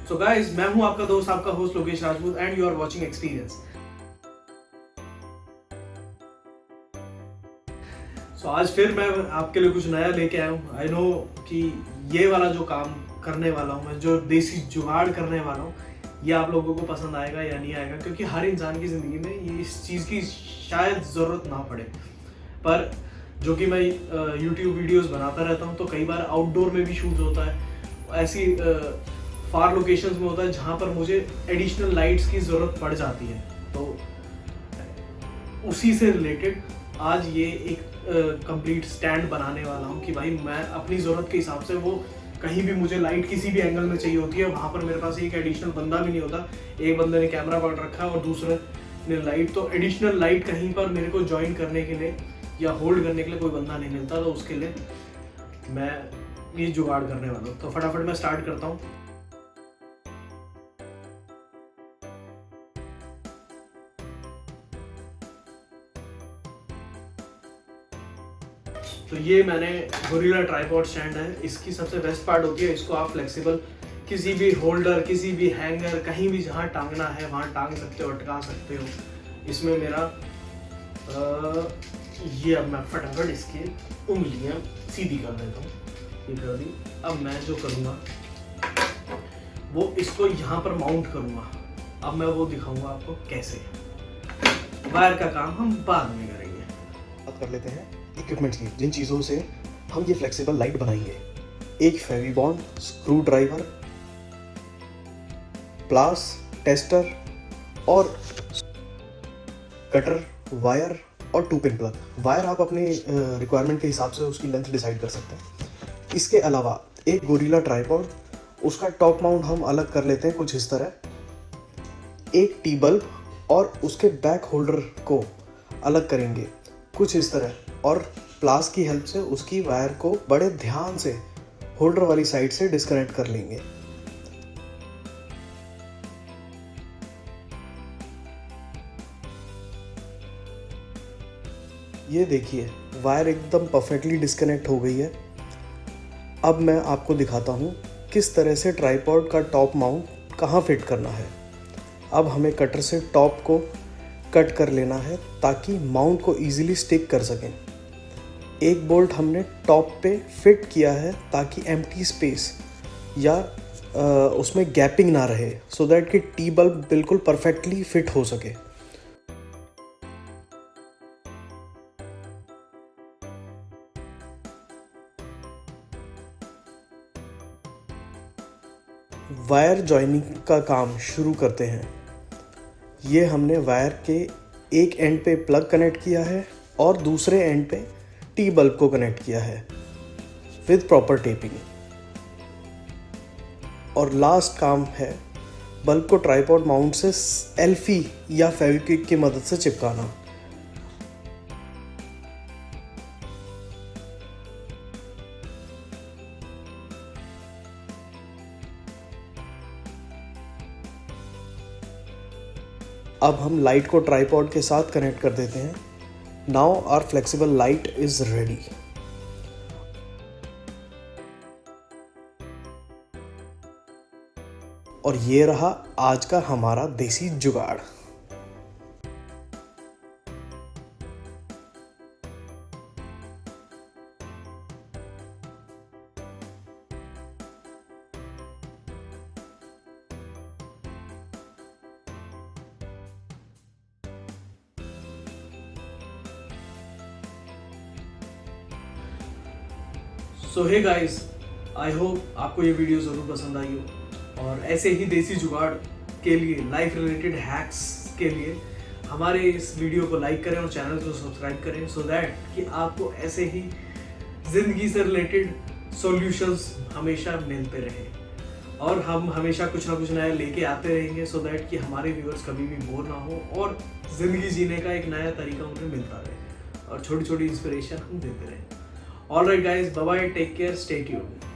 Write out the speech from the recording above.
So guys, मैं हूं आपका दोस्त, आपका host Lokesh Rajput and you are watching experience. So आज फिर मैं आपके लिए कुछ नया लेके आया हूं। आई नो कि ये वाला जो काम करने वाला हूं मैं, जो देसी जुगाड़ करने वाला हूं, ये आप लोगों को पसंद आएगा या नहीं आएगा, क्योंकि हर इंसान की ज़िंदगी में ये इस चीज़ की शायद ज़रूरत ना पड़े। पर जो कि मैं यूट्यूब वीडियोस बनाता रहता हूँ, तो कई बार आउटडोर में भी शूट होता है, ऐसी फार लोकेशंस में होता है जहाँ पर मुझे एडिशनल लाइट्स की ज़रूरत पड़ जाती है। तो उसी से रिलेटेड आज ये एक कंप्लीट स्टैंड बनाने वाला हूँ कि भाई मैं अपनी ज़रूरत के हिसाब से, वो कहीं भी मुझे लाइट किसी भी एंगल में चाहिए होती है, वहाँ पर मेरे पास एक एडिशनल बंदा भी नहीं होता। एक बंदे ने कैमरा पकड़ रखा है और दूसरे ने लाइट, तो एडिशनल लाइट कहीं पर मेरे को ज्वाइन करने के लिए या होल्ड करने के लिए कोई बंदा नहीं मिलता, तो उसके लिए मैं ये जुगाड़ करने वाला हूँ। तो फटाफट मैं स्टार्ट करता हूँ। तो ये मैंने गोरिल्ला ट्राइपॉड स्टैंड है। इसकी सबसे बेस्ट पार्ट होती है, इसको आप फ्लेक्सिबल किसी भी होल्डर, किसी भी हैंगर, कहीं भी जहाँ टांगना है वहाँ टांग सकते हो, अटका सकते हो। इसमें मेरा ये, अब मैं फटाफट इसकी उंगलियाँ सीधी कर देता हूँ। ये कर दी। अब मैं जो करूँगा वो इसको यहाँ पर माउंट करूँगा। अब मैं वो दिखाऊँगा आपको कैसे। वायर का काम हम बाद में करेंगे। बात कर लेते हैं इक्विपमेंट्स की, जिन चीज़ों से हम ये फ्लेक्सिबल लाइट बनाएंगे। एक फेविबॉन्ड, स्क्रू ड्राइवर, प्लास, टेस्टर और कटर, वायर और 2 पिन प्लग। वायर आप अपने रिक्वायरमेंट के हिसाब से उसकी लेंथ डिसाइड कर सकते हैं। इसके अलावा एक गोरिल्ला ट्राइपॉड, उसका टॉप माउंट हम अलग कर लेते हैं कुछ इस तरह। एक टी बल्ब और उसके बैक होल्डर को अलग करेंगे कुछ इस तरह, और प्लास की हेल्प से उसकी वायर को बड़े ध्यान से होल्डर वाली साइड से डिस्कनेक्ट कर लेंगे। ये देखिए, वायर एकदम परफेक्टली डिस्कनेक्ट हो गई है। अब मैं आपको दिखाता हूँ किस तरह से ट्राइपॉड का टॉप माउंट कहाँ फिट करना है। अब हमें कटर से टॉप को कट कर लेना है ताकि माउंट को इजीली स्टिक कर सकें। एक बोल्ट हमने टॉप पे फिट किया है ताकि एम्प्टी स्पेस या उसमें गैपिंग ना रहे, सो दैट कि टी बल्ब बिल्कुल परफेक्टली फिट हो सके। वायर जॉइनिंग का काम शुरू करते हैं। ये हमने वायर के एक एंड पे प्लग कनेक्ट किया है और दूसरे एंड पे टी बल्ब को कनेक्ट किया है विद प्रॉपर टेपिंग। और लास्ट काम है बल्ब को ट्राइपॉड माउंट से एल्फी या फेविक्विक की मदद से चिपकाना। अब हम लाइट को ट्राइपॉड के साथ कनेक्ट कर देते हैं। Now our flexible light is ready. और ये रहा आज का हमारा देसी जुगाड़। सो हे गाइस, आई होप आपको ये वीडियो ज़रूर पसंद आई हो, और ऐसे ही देसी जुगाड़ के लिए, लाइफ रिलेटेड हैक्स के लिए हमारे इस वीडियो को लाइक करें और चैनल को सब्सक्राइब करें, सो दैट कि आपको ऐसे ही ज़िंदगी से रिलेटेड सॉल्यूशंस हमेशा मिलते रहें। और हम हमेशा कुछ ना कुछ नया लेके आते रहेंगे, सो दैट कि हमारे व्यूअर्स कभी भी बोर ना हो और ज़िंदगी जीने का एक नया तरीका उन्हें मिलता रहे, और छोटी छोटी इंस्पिरेशन हम देते रहें। Alright guys, bye bye, take care, stay tuned.